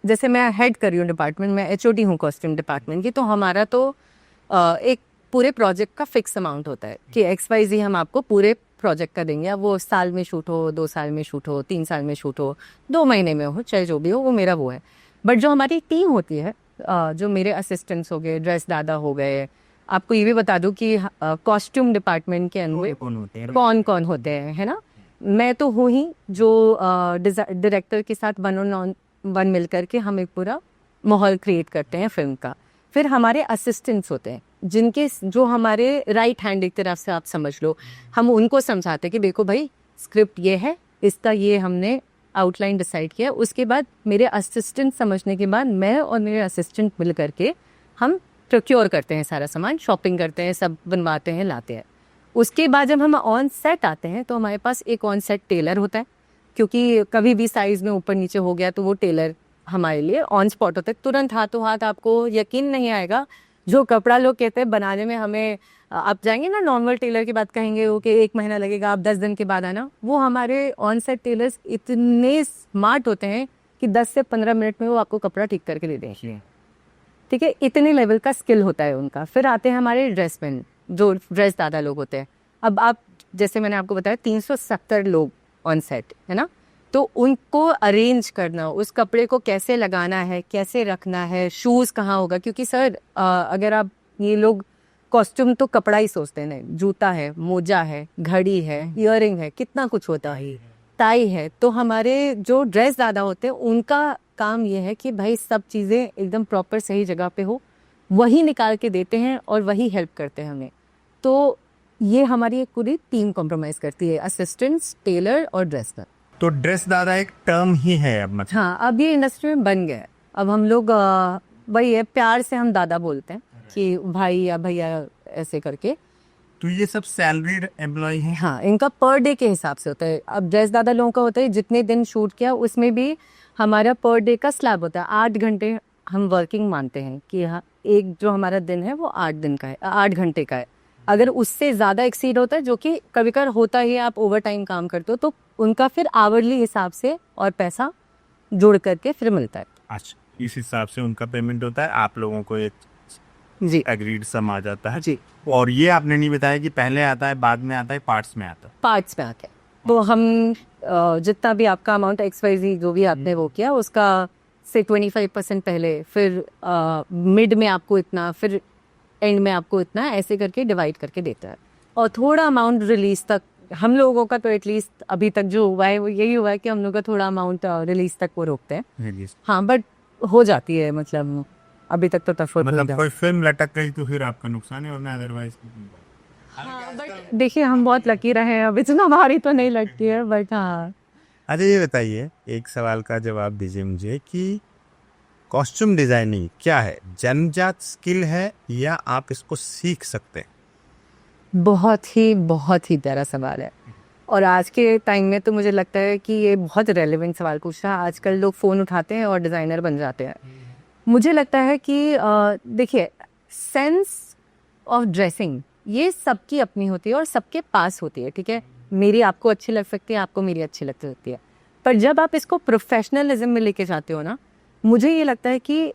जैसे मैं हेड कर रही हूँ डिपार्टमेंट में, एचओडी हूँ कॉस्ट्यूम डिपार्टमेंट की, तो हमारा तो एक पूरे प्रोजेक्ट का फिक्स अमाउंट होता है कि XYZ हम आपको पूरे प्रोजेक्ट का देंगे। अब वो साल में शूट हो, 2 साल में शूट हो, 3 साल में शूट हो, 2 महीने में हो, चाहे जो भी हो, वो मेरा वो है। बट जो हमारी टीम होती है, जो मेरे असिस्टेंट्स हो गए, ड्रेस दादा हो गए, आपको ये भी बता दूं कि कॉस्ट्यूम डिपार्टमेंट के अंदर कौन कौन होते हैं, है ना। मैं तो हूँ ही जो डायरेक्टर के साथ वन मिल करके हम एक पूरा माहौल क्रिएट करते हैं फिल्म का। फिर हमारे असिस्टेंट्स होते हैं जिनके जो हमारे राइट हैंड एक तरफ से आप समझ लो, हम उनको समझाते हैं कि देखो भाई स्क्रिप्ट ये है, इसका ये हमने आउटलाइन डिसाइड किया। उसके बाद मेरे असिस्टेंट समझने के बाद मैं और मेरे असिस्टेंट मिल करके हम प्रोक्योर करते हैं सारा सामान, शॉपिंग करते हैं, सब बनवाते हैं, लाते हैं। उसके बाद जब हम ऑन सेट आते हैं तो हमारे पास एक ऑन सेट टेलर होता है, क्योंकि कभी भी साइज में ऊपर नीचे हो गया तो वो टेलर हमारे लिए ऑन स्पॉट होता है, तुरंत हाथों हाथ। आपको यकीन नहीं आएगा, जो कपड़ा लोग कहते हैं बनाने में हमें, आप जाएंगे ना नॉर्मल टेलर की बात कहेंगे वो कि 1 महीना लगेगा, आप 10 दिन के बाद आना, वो हमारे ऑन सेट टेलर्स इतने स्मार्ट होते हैं कि 10 से 15 मिनट में वो आपको कपड़ा ठीक करके दे देंगे। ठीक है, इतने लेवल का स्किल होता है उनका। फिर आते हैं हमारे ड्रेसमैन, जो ड्रेस दादा लोग होते हैं। अब आप जैसे मैंने आपको बताया 370 लोग ऑन सेट है ना, तो उनको अरेंज करना, उस कपड़े को कैसे लगाना है, कैसे रखना है, शूज़ कहाँ होगा, क्योंकि सर अगर आप, ये लोग कॉस्ट्यूम तो कपड़ा ही सोचते हैं, नहीं, जूता है, मोजा है, घड़ी है, ईयरिंग है, कितना कुछ होता है, टाई है। तो हमारे जो ड्रेस दादा होते हैं उनका काम ये है कि भाई सब चीज़ें एकदम प्रॉपर सही जगह पे हो, वही निकाल के देते हैं और वही हेल्प करते हैं हमें। तो ये हमारी एक पूरी टीम कॉम्प्रोमाइज़ करती है, असिस्टेंट्स, टेलर और ड्रेसर। तो ड्रेस दादा एक टर्म ही है अब, मतलब हाँ, अब ये इंडस्ट्री में बन गया है। अब हम लोग वही है, प्यार से हम दादा बोलते हैं कि भाई या भैया ऐसे करके। तो ये सब सैलरीड एम्प्लॉय हैं? हाँ, इनका पर डे के हिसाब से होता है। अब ड्रेस दादा लोगों का होता है जितने दिन शूट किया उसमें भी हमारा पर डे का स्लैब होता है। 8 घंटे हम वर्किंग मानते हैं कि हाँ, एक जो हमारा दिन है वो 8 दिन का है, 8 घंटे का है। अगर उससे ज़्यादा एक्सीड होता है, जो कि कभी कभार होता ही, आप ओवर टाइम काम करते हो, तो उनका फिर आवरली हिसाब से और पैसा जोड़ करके फिर मिलता है। अच्छा, इस हिसाब से उनका पेमेंट होता है, आप लोगों को एक जी एग्रीड सम आ जाता है जी। और ये आपने नहीं बताया कि पहले आता है, बाद में आता है, पार्ट्स में आता है? पार्ट्स में आते हैं। तो हम जितना भी आपका अमाउंट XYZ जो भी आपने वो किया उसका से 25% पहले, फिर मिड में आपको इतना, फिर एंड में आपको इतना, ऐसे करके डिवाइड करके देता है। और थोड़ा अमाउंट रिलीज तक हम लोगों का, तो एटलीस्ट अभी तक जो हुआ है वो यही हुआ है कि हम लोग का थोड़ा अमाउंट रिलीज तक वो रोकते हैं। हाँ, बट हो जाती है, मतलब अभी तक तो टफ मतलब कोई फिल्म लटक गई तो फिर आपका नुकसान है, और अदरवाइज। हाँ, बट देखिए हम बहुत लकी रहे हैं, अब इतना भारी तो नहीं लगती है, बट हाँ। अच्छा, ये बताइए, एक सवाल का जवाब दीजिए मुझे कि कॉस्ट्यूम डिजाइनिंग क्या है? जन्मजात स्किल है या आप इसको सीख सकते हैं? बहुत ही प्यारा सवाल है। और आज के टाइम में तो मुझे लगता है कि ये बहुत रेलेवेंट सवाल पूछ रहा है। आजकल लोग फ़ोन उठाते हैं और डिज़ाइनर बन जाते हैं। मुझे लगता है कि देखिए, सेंस ऑफ ड्रेसिंग ये सबकी अपनी होती है और सबके पास होती है, ठीक है। मेरी आपको अच्छी लग सकती है, आपको मेरी अच्छी लग सकती है, पर जब आप इसको प्रोफेशनलिज्म में लेके जाते हो ना, मुझे ये लगता है कि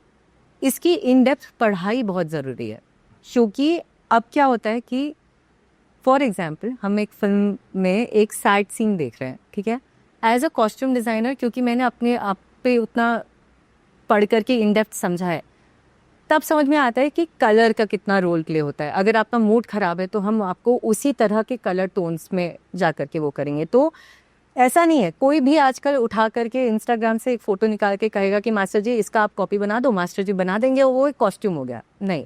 इसकी इन डेप्थ पढ़ाई बहुत ज़रूरी है। क्योंकि अब क्या होता है कि फॉर एग्जाम्पल हम एक फिल्म में एक सैड सीन देख रहे हैं, ठीक है। एज अ कॉस्ट्यूम डिज़ाइनर, क्योंकि मैंने अपने आप पे उतना पढ़ करके इन डेप्थ समझा है, तब समझ में आता है कि कलर का कितना रोल प्ले होता है। अगर आपका मूड ख़राब है तो हम आपको उसी तरह के कलर टोन्स में जा करके वो करेंगे। तो ऐसा नहीं है, कोई भी आजकल उठा करके इंस्टाग्राम से एक फ़ोटो निकाल के कहेगा कि मास्टर जी इसका आप कॉपी बना दो, मास्टर जी बना देंगे, वो एक कॉस्ट्यूम हो गया। नहीं,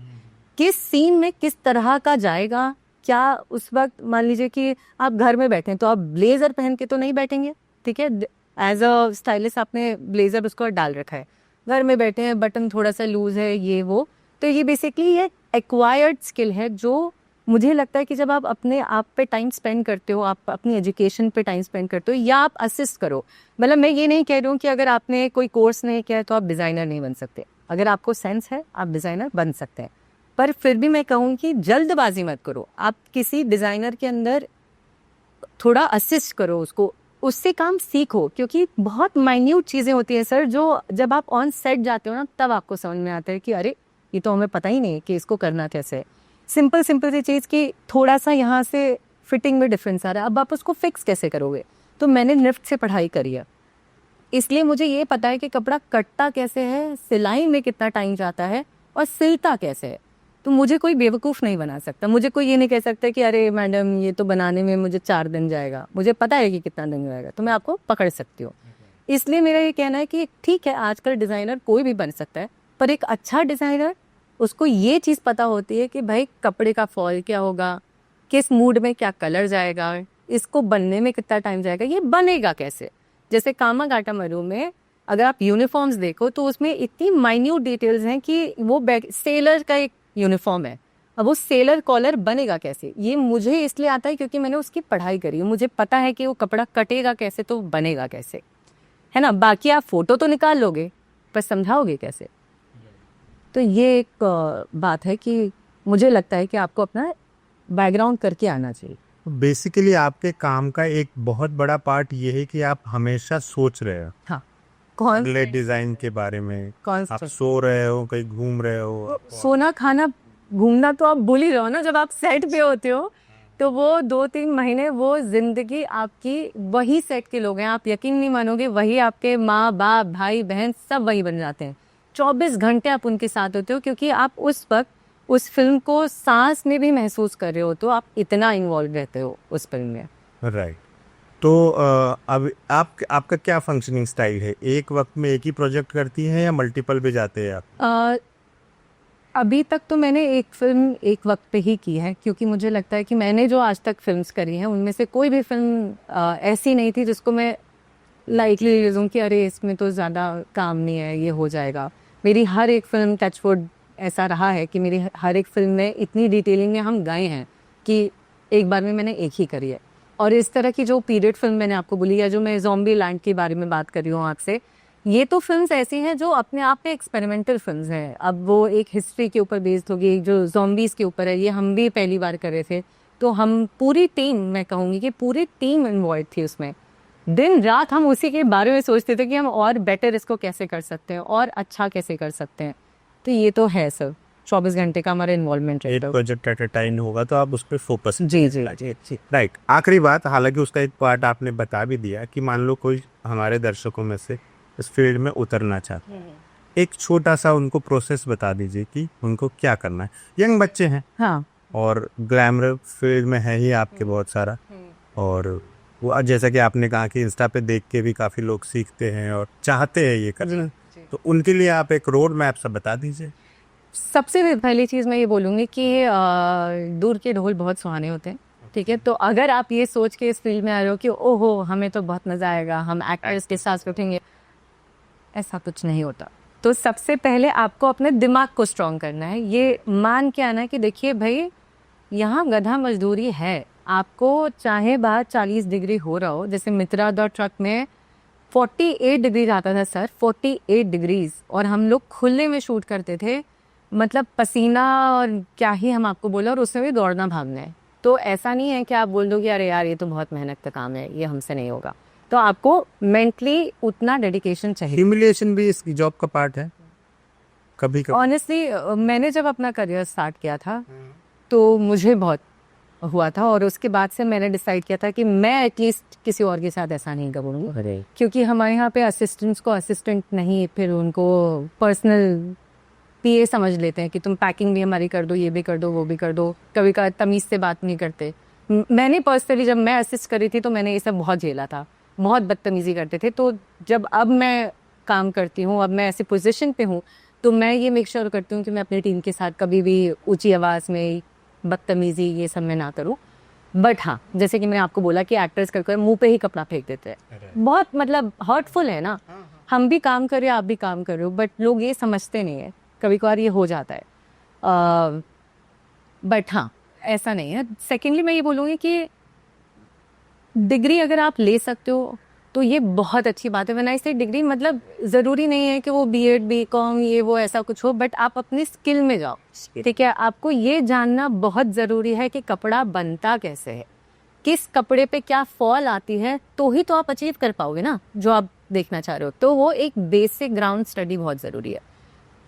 किस सीन में किस तरह का जाएगा, क्या उस वक्त मान लीजिए कि आप घर में बैठे हैं तो आप ब्लेज़र पहन के तो नहीं बैठेंगे, ठीक है। एज अ स्टाइलिस्ट आपने ब्लेज़र उसको डाल रखा है, घर में बैठे हैं, बटन थोड़ा सा लूज है, ये वो, तो ये बेसिकली ये एक्वायर्ड स्किल है जो मुझे लगता है कि जब आप अपने आप पे टाइम स्पेंड करते हो, आप अपनी एजुकेशन पे टाइम स्पेंड करते हो, या आप असिस्ट करो। मतलब मैं ये नहीं कह रही हूँ कि अगर आपने कोई कोर्स नहीं किया है तो आप डिज़ाइनर नहीं बन सकते। अगर आपको सेंस है आप डिज़ाइनर बन सकते हैं, पर फिर भी मैं कहूँ कि जल्दबाजी मत करो। आप किसी डिज़ाइनर के अंदर थोड़ा असिस्ट करो, उसको, उससे काम सीखो, क्योंकि बहुत माइन्यूट चीज़ें होती हैं सर, जो जब आप ऑन सेट जाते हो ना तब आपको समझ में आता है कि अरे ये तो हमें पता ही नहीं कि इसको करना कैसे है। सिंपल सी चीज़ की थोड़ा सा यहाँ से फिटिंग में डिफरेंस आ रहा है, अब आप उसको फिक्स कैसे करोगे। तो मैंने निफ्ट से पढ़ाई करी है, इसलिए मुझे ये पता है कि कपड़ा कटता कैसे है, सिलाई में कितना टाइम जाता है और सिलता कैसे है। तो मुझे कोई बेवकूफ़ नहीं बना सकता, मुझे कोई ये नहीं कह सकता कि अरे मैडम ये तो बनाने में मुझे 4 दिन जाएगा, मुझे पता है कि कितना दिन जाएगा, तो मैं आपको पकड़ सकती हूँ। इसलिए मेरा ये कहना है कि ठीक है, आजकल डिज़ाइनर कोई भी बन सकता है, पर एक अच्छा डिज़ाइनर, उसको ये चीज़ पता होती है कि भाई कपड़े का फॉल क्या होगा, किस मूड में क्या कलर जाएगा, इसको बनने में कितना टाइम जाएगा, ये बनेगा कैसे। जैसे कामागाटा मरू में अगर आप यूनिफॉर्म्स देखो तो उसमें इतनी माइन्यूट डिटेल्स हैं कि वो सेलर का एक यूनिफॉर्म है, अब वो सेलर कॉलर बनेगा कैसे, ये मुझे इसलिए आता है क्योंकि मैंने उसकी पढ़ाई करी है। मुझे पता है कि वो कपड़ा कटेगा कैसे तो बनेगा कैसे, है ना। बाकी आप फोटो तो निकाल लोगे पर समझाओगे कैसे। तो ये एक बात है कि मुझे लगता है कि आपको अपना बैकग्राउंड करके आना चाहिए। बेसिकली आपके काम का एक बहुत बड़ा पार्ट ये है कि आप हमेशा सोच रहे हो हाँ, कौन अगले डिजाइन के बारे में, कौन आप सो रहे हो, कहीं घूम रहे हो। सोना खाना घूमना तो आप भूल ही रहो ना। जब आप सेट पे होते हो तो वो 2-3 महीने वो जिंदगी आपकी, वही सेट के लोग हैं, आप यकीन नहीं मानोगे, वही आपके माँ बाप भाई बहन सब वही बन जाते हैं। 24 घंटे आप उनके साथ होते हो क्योंकि आप उस वक्त उस फिल्म को सांस में भी महसूस कर रहे हो, तो आप इतना इन्वॉल्व रहते हो उस फिल्म में। राइट। तो अब आपका क्या फंक्शनिंग स्टाइल है, एक वक्त में एक ही प्रोजेक्ट करती हैं या मल्टीपल पे जाते हैं आप? अभी तक तो मैंने एक फिल्म एक वक्त पे ही की है, क्योंकि मुझे लगता है कि मैंने जो आज तक फिल्म्स करी हैं उनमें से कोई भी फिल्म ऐसी नहीं थी जिसको मैं लाइटली ले लूँ कि अरे इसमें तो ज़्यादा काम नहीं है, ये हो जाएगा। मेरी हर एक फिल्म, टचवुड, ऐसा रहा है कि मेरी हर एक फिल्म में इतनी डिटेलिंग में हम गए हैं कि एक बार में मैंने एक ही करी है। और इस तरह की जो पीरियड फिल्म मैंने आपको बोली, या जो मैं ज़ॉम्बी लैंड के बारे में बात कर रही हूँ आपसे, ये तो फिल्म्स ऐसी हैं जो अपने आप में एक्सपेरिमेंटल फिल्म्स हैं। अब वो एक हिस्ट्री के ऊपर बेस्ड होगी, जो ज़ॉम्बीज़ के ऊपर है, ये हम भी पहली बार कर रहे थे। तो हम पूरी टीम, मैं कहूँगी कि पूरी टीम इन्वॉल्व थी उसमें। दिन रात हम उसी के बारे में सोचते थे कि हम और बेटर इसको कैसे कर सकते हैं और अच्छा कैसे कर सकते हैं। तो ये तो है सर, 24 घंटे का हमारा इन्वॉल्वमेंट एक रहता है। प्रोजेक्ट एट अ टाइम होगा तो आप उस पर फोकस। जी जी जी। राइट। आखिरी बात, हालांकि उसका एक पार्ट आपने बता भी दिया कि मान लो कोई हमारे दर्शकों में से इस फील्ड में उतरना चाहता है, एक छोटा सा उनको प्रोसेस बता दीजिए कि उनको क्या करना है। यंग बच्चे हैं, हाँ, और ग्लैमर फील्ड में है ही आपके बहुत सारा, और वो जैसा कि आपने कहा कि इंस्टा पे देख के भी काफ़ी लोग सीखते हैं और चाहते हैं ये करना, तो उनके लिए आप एक रोड मैप सा बता दीजिए। सबसे पहली चीज़ मैं ये बोलूँगी कि दूर के ढोल बहुत सुहाने होते हैं, ठीक है। तो अगर आप ये सोच के इस फील्ड में आ रहे हो कि ओहो हमें तो बहुत मज़ा आएगा, हम एक्टर्स के साथ उठेंगे, ऐसा कुछ नहीं होता। तो सबसे पहले आपको अपने दिमाग को स्ट्रॉन्ग करना है, ये मान के आना है कि देखिए भाई यहाँ गधा मजदूरी है। आपको चाहे बाहर 40 डिग्री हो रहा हो, जैसे मित्रा द ट्रक में 48 डिग्री आता था सर, 48 डिग्रीज, और हम लोग खुले में शूट करते थे, मतलब पसीना और क्या ही हम आपको बोला, और उसमें भी दौड़ना भागना है। तो ऐसा नहीं है कि आप बोल दो कि अरे यार ये तो बहुत मेहनत का काम है, ये हमसे नहीं होगा। तो आपको मेंटली उतना डेडिकेशन चाहिए। ह्यूमिलिएशन भी इसकी जॉब का पार्ट है कभी कभी। ऑनेस्टली मैंने जब अपना करियर स्टार्ट किया था तो मुझे बहुत हुआ था, और उसके बाद से मैंने डिसाइड किया था कि मैं एटलीस्ट किसी और के साथ ऐसा नहीं करूँगी, क्योंकि हमारे यहाँ पे असिस्टेंट्स को असिस्टेंट नहीं, फिर उनको पर्सनल पीए समझ लेते हैं कि तुम पैकिंग भी हमारी कर दो, ये भी कर दो, वो भी कर दो। कभी कभी तमीज़ से बात नहीं करते। मैंने पर्सनली जब मैं असिस्ट करी थी तो मैंने ये सब बहुत झेला था, बहुत बदतमीज़ी करते थे। तो जब अब मैं काम करती हूँ, अब मैं ऐसी पोजीशन पे हूँ, तो मैं ये मेक श्योर करती हूँ कि मैं अपनी टीम के साथ कभी भी ऊंची आवाज़ में बदतमीज़ी ये सब मैं ना करूँ। बट हाँ, जैसे कि मैंने आपको बोला कि एक्टर्स कर मुंह पे ही कपड़ा फेंक देते हैं, बहुत मतलब हर्टफुल है ना। हम भी काम कर रहे हैं, आप भी काम कर रहे हो, बट लोग ये समझते नहीं है, कभी कभार ये हो जाता है। बट हाँ, ऐसा नहीं है। सेकेंडली मैं ये बोलूँगी कि डिग्री अगर आप ले सकते हो तो ये बहुत अच्छी बात है। व्हेन आई से डिग्री, मतलब ज़रूरी नहीं है कि वो बीएड बीकॉम ये वो ऐसा कुछ हो, बट आप अपनी स्किल में जाओ, ठीक है। आपको ये जानना बहुत ज़रूरी है कि कपड़ा बनता कैसे है, किस कपड़े पे क्या फॉल आती है, तो ही तो आप अचीव कर पाओगे ना जो आप देखना चाह रहे हो। तो वो एक बेसिक ग्राउंड स्टडी बहुत ज़रूरी है।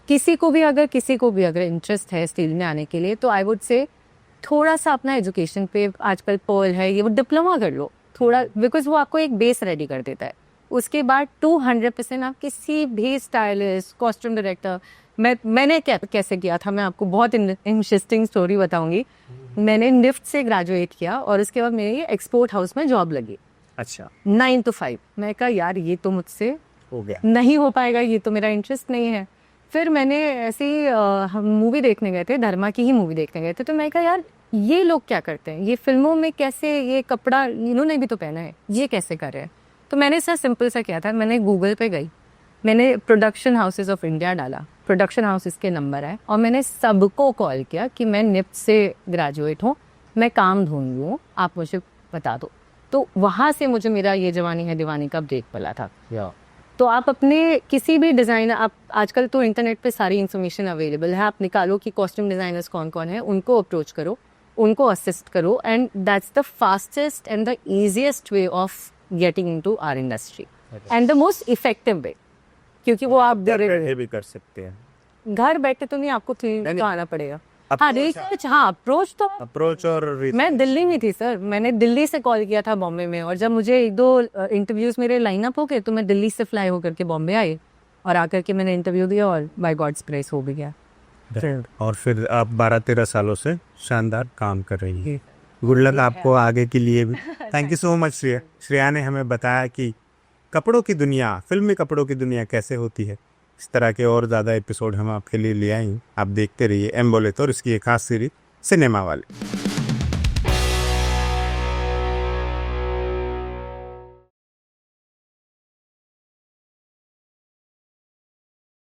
किसी को भी अगर इंटरेस्ट है इस फील्ड में आने के लिए, तो आई वुड से थोड़ा सा अपना एजुकेशन पे, आजकल पर्ल है, ये वो डिप्लोमा कर लो थोड़ा, बिकॉज वो आपको एक बेस रेडी कर देता है। उसके बाद 200% आप किसी भी स्टाइलिस्ट, कॉस्ट्यूम डायरेक्टर, मैंने कैसे किया था, मैं आपको बहुत इंटरेस्टिंग स्टोरी बताऊंगी। मैंने निफ्ट से ग्रेजुएट किया और उसके बाद मेरी एक्सपोर्ट हाउस में जॉब लगी। अच्छा, 9 to 5। मैं कहा यार ये तो मुझसे हो गया, नहीं हो पाएगा, ये तो मेरा इंटरेस्ट नहीं है। फिर मैंने ऐसे ही हम मूवी देखने गए थे, धर्मा की ही मूवी देखने गए थे, तो मैं कहा यार ये लोग क्या करते हैं, ये फिल्मों में कैसे ये कपड़ा इन्होंने भी तो पहना है, ये कैसे कर रहे हैं। तो मैंने ऐसा सिंपल सा किया था, मैंने गूगल पे गई, मैंने प्रोडक्शन हाउसेज ऑफ इंडिया डाला, प्रोडक्शन हाउसेज के नंबर है, और मैंने सबको कॉल किया कि मैं निफ्ट से ग्रेजुएट हूँ, मैं काम ढूंढ रही हूँ, आप मुझे बता दो। तो वहाँ से मुझे मेरा ये जवानी है दीवानी का ब्रेक पड़ा था। तो आप अपने किसी भी डिज़ाइनर, आप आजकल तो इंटरनेट पे सारी इन्फॉर्मेशन अवेलेबल है, आप निकालो कि कॉस्ट्यूम डिज़ाइनर्स कौन कौन है, उनको अप्रोच करो, उनको असिस्ट करो, and that's the fastest and the easiest way of getting into our industry and the most effective way, क्योंकि वो आप भी कर सकते हैं। घर बैठे तो नहीं, आपको तो आना पड़ेगा। हाँ, रिसर्च, हाँ, अप्रोच और मैं दिल्ली में थी सर, मैंने दिल्ली से कॉल किया था बॉम्बे में, और जब मुझे 1-2 इंटरव्यूज मेरे लाइनअप हो गए तो मैं दिल्ली से फ्लाई होकर के बॉम्बे आई, और आकर के मैंने इंटरव्यू दिया, और बाय गॉड्स ग्रेस हो भी गया। और फिर आप 12-13 सालों से शानदार काम कर रही है। गुड लक आपको आगे के लिए भी। Thank you so much Shreya. Shreya ने हमें बताया कि कपड़ों की दुनिया, फिल्मी कपड़ों की दुनिया कैसे होती है। इस तरह के और ज़्यादा एपिसोड हम आपके लिए ले आए हैं। आप देखते रहिए एम बोले तो, और इसकी एक खास सीरीज सिनेमा वाले।